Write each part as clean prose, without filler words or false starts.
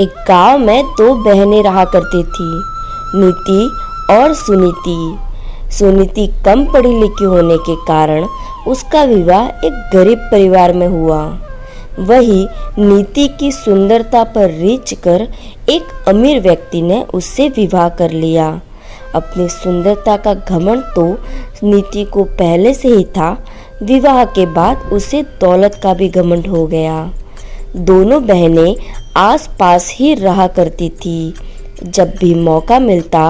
एक गांव में दो बहनें रहा करती थी, नीति और सुनीति। सुनीति कम पढ़ी लिखी होने के कारण उसका विवाह एक गरीब परिवार में हुआ। वही नीति की सुंदरता पर रीझ कर एक अमीर व्यक्ति ने उससे विवाह कर लिया। अपनी सुंदरता का घमंड तो नीति को पहले से ही था, विवाह के बाद उसे दौलत का भी घमंड हो गया। दोनों बहनें आस पास ही रहा करती थी। जब भी मौका मिलता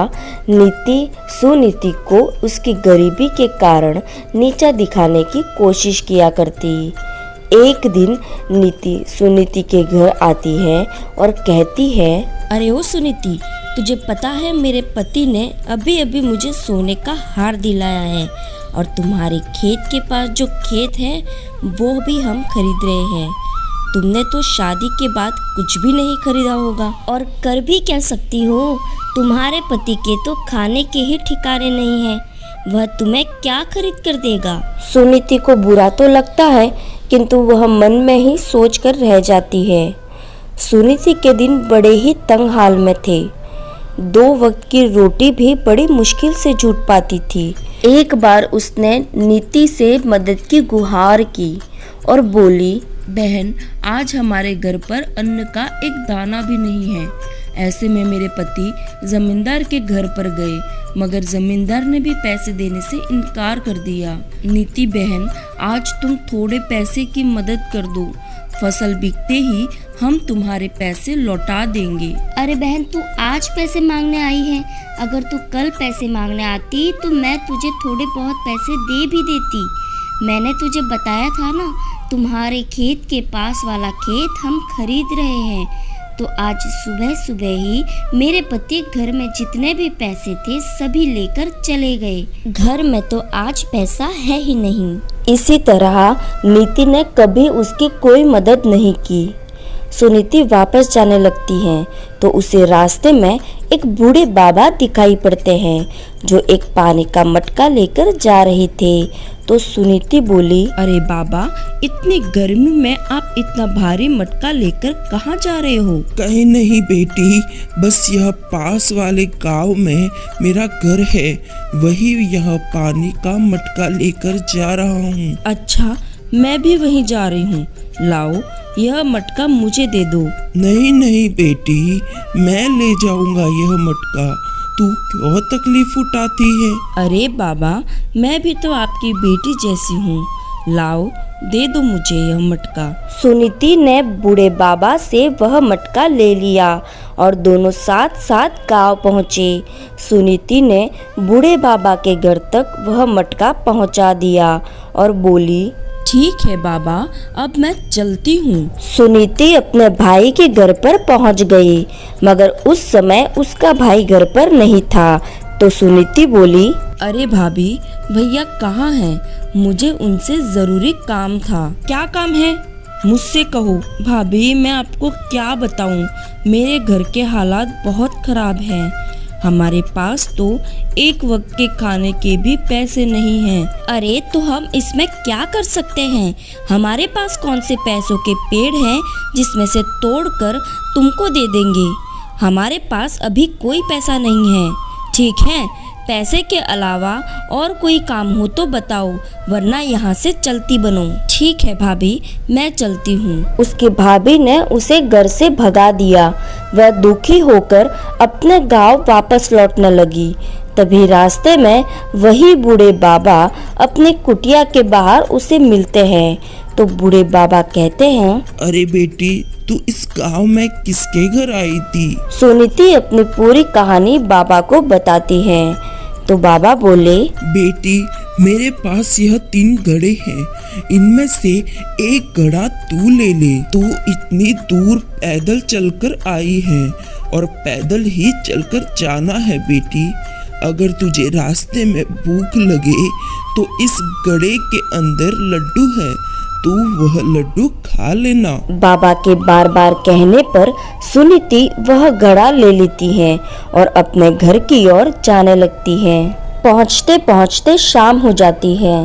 नीति सुनीति को उसकी गरीबी के कारण नीचा दिखाने की कोशिश किया करती। एक दिन नीति सुनीति के घर आती है और कहती है, अरे ओ सुनीति, तुझे पता है मेरे पति ने अभी अभी मुझे सोने का हार दिलाया है और तुम्हारे खेत के पास जो खेत है वो भी हम खरीद रहे हैं। तुमने तो शादी के बाद कुछ भी नहीं खरीदा होगा और कर भी क्या सकती हो। तुम्हारे पति के तो खाने के ही ठिकाने नहीं है, वह तुम्हें क्या खरीद कर देगा। सुनीति को बुरा तो लगता है किंतु वह मन में ही सोच कर रह जाती है। सुनीति के दिन बड़े ही तंग हाल में थे। 2 वक्त की रोटी भी बड़ी मुश्किल से जुट पाती थी। एक बार उसने नीति से मदद की गुहार की और बोली, बहन, आज हमारे घर पर अन्न का एक दाना भी नहीं है। ऐसे में मेरे पति जमींदार के घर पर गए, मगर जमींदार ने भी पैसे देने से इनकार कर दिया। नीति बहन, आज तुम थोड़े पैसे की मदद कर दो, फसल बिकते ही हम तुम्हारे पैसे लौटा देंगे। अरे बहन, तू आज पैसे मांगने आई है, अगर तू कल पैसे मांगने आती तो मैं तुझे थोड़े बहुत पैसे दे भी देती। मैंने तुझे बताया था ना, तुम्हारे खेत के पास वाला खेत हम खरीद रहे हैं। तो आज सुबह सुबह ही मेरे पति घर में जितने भी पैसे थे सभी लेकर चले गए। घर में तो आज पैसा है ही नहीं। इसी तरह नीति ने कभी उसकी कोई मदद नहीं की। सुनीति वापस जाने लगती है तो उसे रास्ते में एक बूढ़े बाबा दिखाई पड़ते हैं जो एक पानी का मटका लेकर जा रहे थे। तो सुनीति बोली, अरे बाबा, इतनी गर्मी में आप इतना भारी मटका लेकर कहाँ जा रहे हो। कहीं नहीं बेटी, बस यह पास वाले गांव में मेरा घर है, वही यह पानी का मटका लेकर जा रहा हूँ। अच्छा, मैं भी वहीं जा रही हूँ, लाओ यह मटका मुझे दे दो। नहीं नहीं बेटी, मैं ले जाऊंगा यह मटका, तू क्यों तकलीफ उठाती है। अरे बाबा, मैं भी तो आपकी बेटी जैसी हूँ, लाओ दे दो मुझे यह मटका। सुनीति ने बूढ़े बाबा से वह मटका ले लिया और दोनों साथ साथ गांव पहुँचे। सुनीति ने बूढ़े बाबा के घर तक वह मटका पहुँचा दिया और बोली, ठीक है बाबा, अब मैं चलती हूँ। सुनीति अपने भाई के घर पर पहुँच गई, मगर उस समय उसका भाई घर पर नहीं था। तो सुनीति बोली, अरे भाभी, भैया कहाँ हैं? मुझे उनसे जरूरी काम था। क्या काम है? मुझसे कहो। भाभी, मैं आपको क्या बताऊँ, मेरे घर के हालात बहुत खराब हैं। हमारे पास तो एक वक्त के खाने के भी पैसे नहीं हैं। अरे तो हम इसमें क्या कर सकते हैं? हमारे पास कौन से पैसों के पेड़ हैं जिसमें से तोड़कर तुमको दे देंगे। हमारे पास अभी कोई पैसा नहीं है। ठीक है, पैसे के अलावा और कोई काम हो तो बताओ, वरना यहाँ से चलती बनो। ठीक है भाभी, मैं चलती हूँ। उसकी भाभी ने उसे घर से भगा दिया। वह दुखी होकर अपने गांव वापस लौटने लगी। तभी रास्ते में वही बूढ़े बाबा अपनी कुटिया के बाहर उसे मिलते हैं। तो बूढ़े बाबा कहते हैं, अरे बेटी, तू इस गांव में किसके घर आई थी? सुनीति अपनी पूरी कहानी बाबा को बताती है। तो बाबा बोले, बेटी, मेरे पास यह 3 घड़े हैं, इनमें से एक घड़ा तू ले ले। तू इतनी दूर पैदल चलकर आई है और पैदल ही चलकर जाना है बेटी। अगर तुझे रास्ते में भूख लगे तो इस घड़े के अंदर लड्डू है, तू वह लड्डू खा लेना। बाबा के बार बार कहने पर सुनीति वह घड़ा ले लेती है और अपने घर की ओर जाने लगती है। पहुँचते पहुँचते शाम हो जाती है।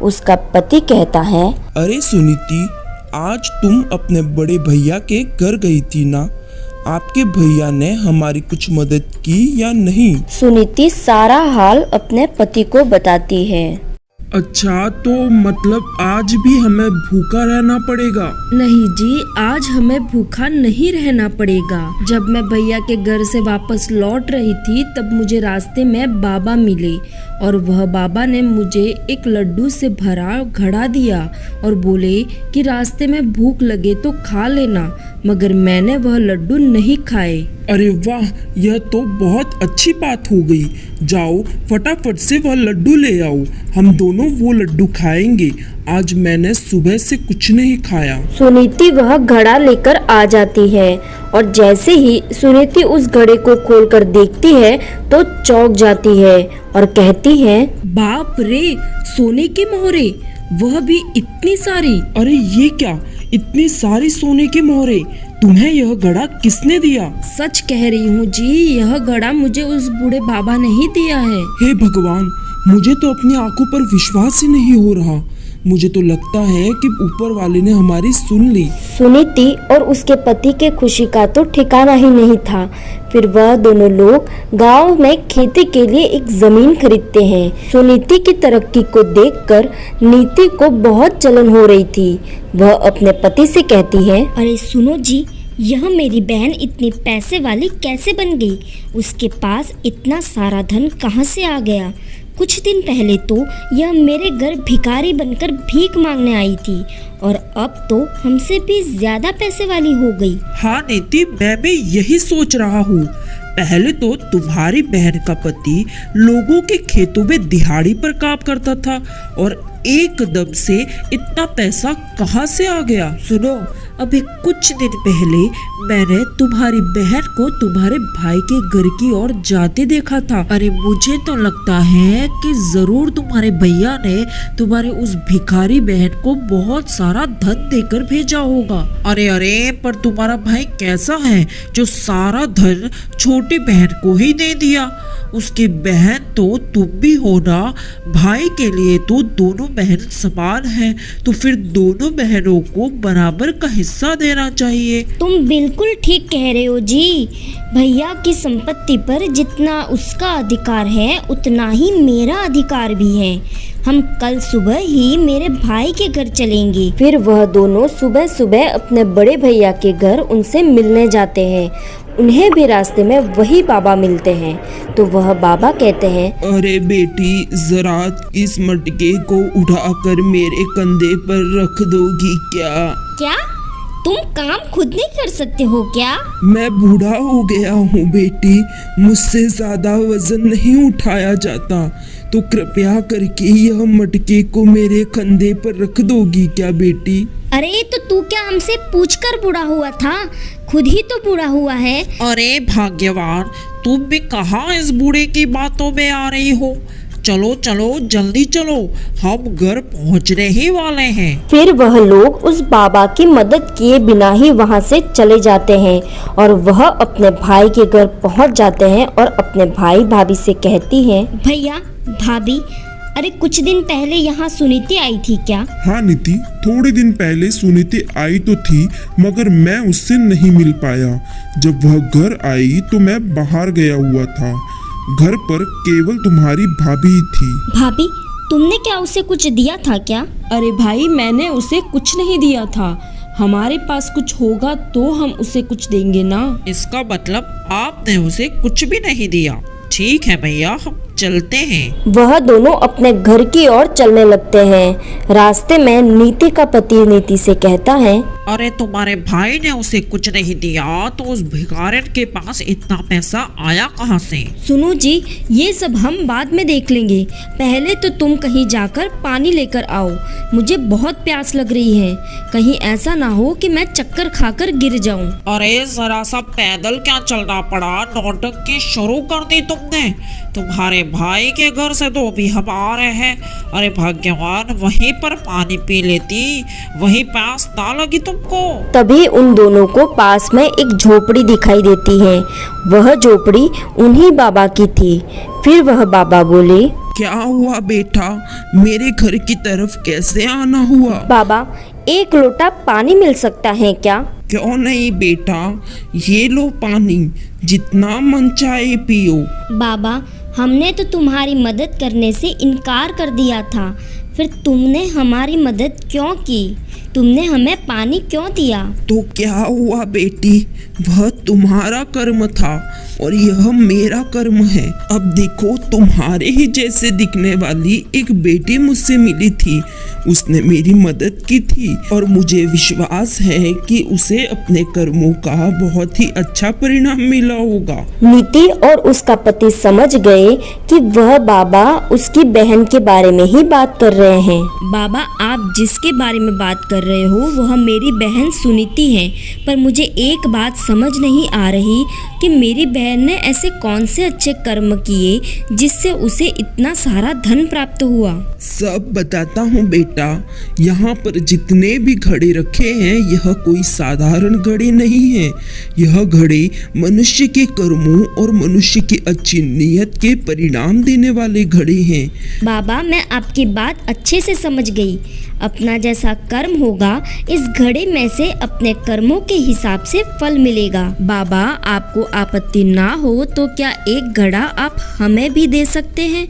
उसका पति कहता है, अरे सुनीति, आज तुम अपने बड़े भैया के घर गई थी ना? आपके भैया ने हमारी कुछ मदद की या नहीं? सुनीति सारा हाल अपने पति को बताती है। अच्छा, तो मतलब आज भी हमें भूखा रहना पड़ेगा? नहीं जी, आज हमें भूखा नहीं रहना पड़ेगा। जब मैं भैया के घर से वापस लौट रही थी तब मुझे रास्ते में बाबा मिले और वह बाबा ने मुझे एक लड्डू से भरा घड़ा दिया और बोले कि रास्ते में भूख लगे तो खा लेना, मगर मैंने वह लड्डू नहीं खाए। अरे वाह, यह तो बहुत अच्छी बात हो गई। जाओ फटाफट से वह लड्डू ले आओ, हम दोनों वो लड्डू खाएंगे। आज मैंने सुबह से कुछ नहीं खाया। सुनीति वह घड़ा लेकर आ जाती है और जैसे ही सुनीति उस घड़े को खोलकर देखती है तो चौंक जाती है और कहती है, बाप रे, सोने की मोहरे, वह भी इतनी सारी। अरे ये क्या, इतनी सारी सोने की मोहरे? तुम्हें यह घड़ा किसने दिया? सच कह रही हूँ जी, यह घड़ा मुझे उस बूढ़े बाबा ने ही दिया है। हे भगवान, मुझे तो अपनी आंखों पर विश्वास ही नहीं हो रहा। मुझे तो लगता है कि ऊपर वाले ने हमारी सुन ली। सुनीति और उसके पति के खुशी का तो ठिकाना ही नहीं था। फिर वह दोनों लोग गांव में खेती के लिए एक जमीन खरीदते हैं। सुनीति की तरक्की को देखकर नीति को बहुत जलन हो रही थी। वह अपने पति से कहती है, अरे सुनो जी, यह मेरी बहन इतनी पैसे वाली कैसे बन गई? उसके पास इतना सारा धन कहाँ से आ गया? कुछ दिन पहले तो यह मेरे घर भिखारी बनकर भीख मांगने आई थी और अब तो हमसे भी ज्यादा पैसे वाली हो गई। हाँ नीति, मैं भी यही सोच रहा हूँ। पहले तो तुम्हारी बहन का पति लोगों के खेतों में दिहाड़ी पर काम करता था और एकदम से इतना पैसा कहाँ से आ गया? सुनो, अभी कुछ दिन पहले मैंने तुम्हारी बहन को तुम्हारे भाई के घर की ओर जाते देखा था। अरे मुझे तो लगता है कि जरूर तुम्हारे भैया ने तुम्हारे उस भिखारी बहन को बहुत सारा धन देकर भेजा होगा। अरे अरे, पर तुम्हारा भाई कैसा है जो सारा धन छोटी बहन को ही दे दिया? उसकी बहन तो तुम भी हो ना। भाई के लिए तो दोनों बहन समान हैं, तो फिर दोनों बहनों को बराबर का हिस्सा देना चाहिए। तुम बिल्कुल ठीक कह रहे हो जी। भैया की संपत्ति पर जितना उसका अधिकार है उतना ही मेरा अधिकार भी है। हम कल सुबह ही मेरे भाई के घर चलेंगे। फिर वह दोनों सुबह सुबह अपने बड़े भैया के घर उनसे मिलने जाते हैं। उन्हें भी रास्ते में वही बाबा मिलते हैं। तो वह बाबा कहते हैं, अरे बेटी, जरा इस मटके को उठाकर मेरे कंधे पर रख दोगी क्या? क्या तुम काम खुद नहीं कर सकते हो क्या? मैं बूढ़ा हो गया हूँ बेटी, मुझसे ज्यादा वजन नहीं उठाया जाता, तो कृपया करके यह मटके को मेरे कंधे पर रख दोगी क्या बेटी? अरे तो तू क्या हमसे पूछकर बूढ़ा हुआ था? खुद ही तो बूढ़ा हुआ है। अरे भाग्यवान, तुम भी कहाँ इस बूढ़े की बातों में आ रही हो? चलो चलो, जल्दी चलो, हम घर पहुँचने ही वाले हैं। फिर वह लोग उस बाबा की मदद किए बिना ही वहाँ से चले जाते हैं और वह अपने भाई के घर पहुँच जाते हैं और अपने भाई भाभी से कहती हैं, भैया भाभी, अरे कुछ दिन पहले यहाँ सुनीति आई थी क्या? हाँ नीति, थोड़े दिन पहले सुनीति आई तो थी, मगर मैं उससे नहीं मिल पाया। जब वह घर आई तो मैं बाहर गया हुआ था। घर पर केवल तुम्हारी भाभी ही थी। भाभी, तुमने क्या उसे कुछ दिया था क्या? अरे भाई, मैंने उसे कुछ नहीं दिया था। हमारे पास कुछ होगा तो हम उसे कुछ देंगे ना। इसका मतलब आपने उसे कुछ भी नहीं दिया। ठीक है भैया, हम चलते हैं। वह दोनों अपने घर की ओर चलने लगते हैं। रास्ते में नीति का पति नीति से कहता है, अरे तुम्हारे भाई ने उसे कुछ नहीं दिया तो उस भिखारिन के पास इतना पैसा आया कहाँ से? सुनो जी, ये सब हम बाद में देख लेंगे। पहले तो तुम कहीं जाकर पानी लेकर आओ, मुझे बहुत प्यास लग रही है। कहीं ऐसा ना हो कि मैं चक्कर खाकर गिर जाऊं। अरे जरा सा पैदल क्या चलना पड़ा, नौटंकी शुरू कर दी तुमने। तुम्हारे भाई के घर से तो अभी हम आ रहे हैं। अरे भाग्यवान, वहीं पर पानी पी लेती, वहीं प्यास ना लगी तुमको। तभी उन दोनों को पास में एक झोपड़ी दिखाई देती है। वह झोपड़ी उन्हीं बाबा की थी। फिर वह बाबा बोले, क्या हुआ बेटा, मेरे घर की तरफ कैसे आना हुआ? बाबा, एक लोटा पानी मिल सकता है क्या? क्यों नहीं बेटा, ये लो पानी, जितना मन चाहे पियो। बाबा, हमने तो तुम्हारी मदद करने से इनकार कर दिया था, फिर तुमने हमारी मदद क्यों की? तुमने हमें पानी क्यों दिया? तो क्या हुआ बेटी, वह तुम्हारा कर्म था और यह मेरा कर्म है। अब देखो, तुम्हारे ही जैसे दिखने वाली एक बेटी मुझसे मिली थी, उसने मेरी मदद की थी और मुझे विश्वास है कि उसे अपने कर्मों का बहुत ही अच्छा परिणाम मिला होगा। नीति और उसका पति समझ गए कि वह बाबा उसकी बहन के बारे में ही बात कर रहे हैं। बाबा, आप जिसके बारे में बात कर रहे हो वह मेरी बहन सुनीति है, पर मुझे एक बात समझ नहीं आ रही कि मेरी बहन ने ऐसे कौन से अच्छे कर्म किए जिससे उसे इतना सारा धन प्राप्त हुआ। सब बताता हूँ बेटा, यहाँ पर जितने भी घड़े रखे हैं यह कोई साधारण घड़े नहीं हैं। यह घड़े मनुष्य के कर्मों और मनुष्य की अच्छी नीयत के परिणाम देने वाले घड़े हैं। बाबा, मैं आपकी बात अच्छे से समझ गई। अपना जैसा कर्म होगा, इस घड़े में से अपने कर्मों के हिसाब से फल मिलेगा। बाबा, आपको आपत्ति ना हो तो क्या एक घड़ा आप हमें भी दे सकते हैं?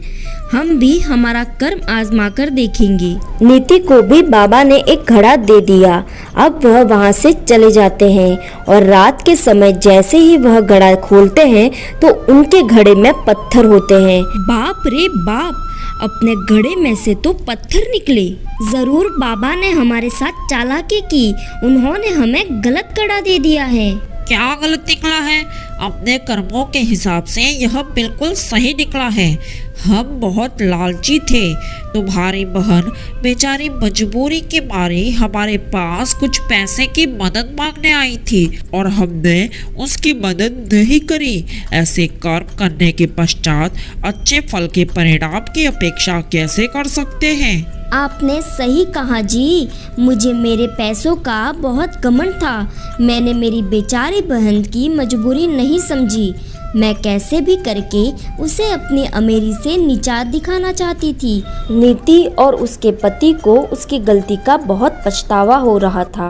हम भी हमारा कर्म आजमा कर देखेंगे। नीति को भी बाबा ने एक घड़ा दे दिया। अब वह वहाँ से चले जाते हैं और रात के समय जैसे ही वह घड़ा खोलते हैं तो उनके घड़े में पत्थर होते हैं। बाप रे बाप, अपने घड़े में से तो पत्थर निकले। जरूर बाबा ने हमारे साथ चालाकी की, उन्होंने हमें गलत घड़ा दे दिया है। क्या गलत निकला है? अपने कर्मों के हिसाब से यह बिल्कुल सही निकला है। हम बहुत लालची थे। तुम्हारी बहन बेचारी मजबूरी के मारे हमारे पास कुछ पैसे की मदद मांगने आई थी और हमने उसकी मदद नहीं करी। ऐसे कर्म करने के पश्चात अच्छे फल के परिणाम की अपेक्षा कैसे कर सकते हैं? आपने सही कहा जी, मुझे मेरे पैसों का बहुत घमंड था। मैंने मेरी बेचारी बहन की मजबूरी नहीं समझी। मैं कैसे भी करके उसे अपनी अमीरी से निजात दिखाना चाहती थी। नीति और उसके पति को उसकी गलती का बहुत पछतावा हो रहा था।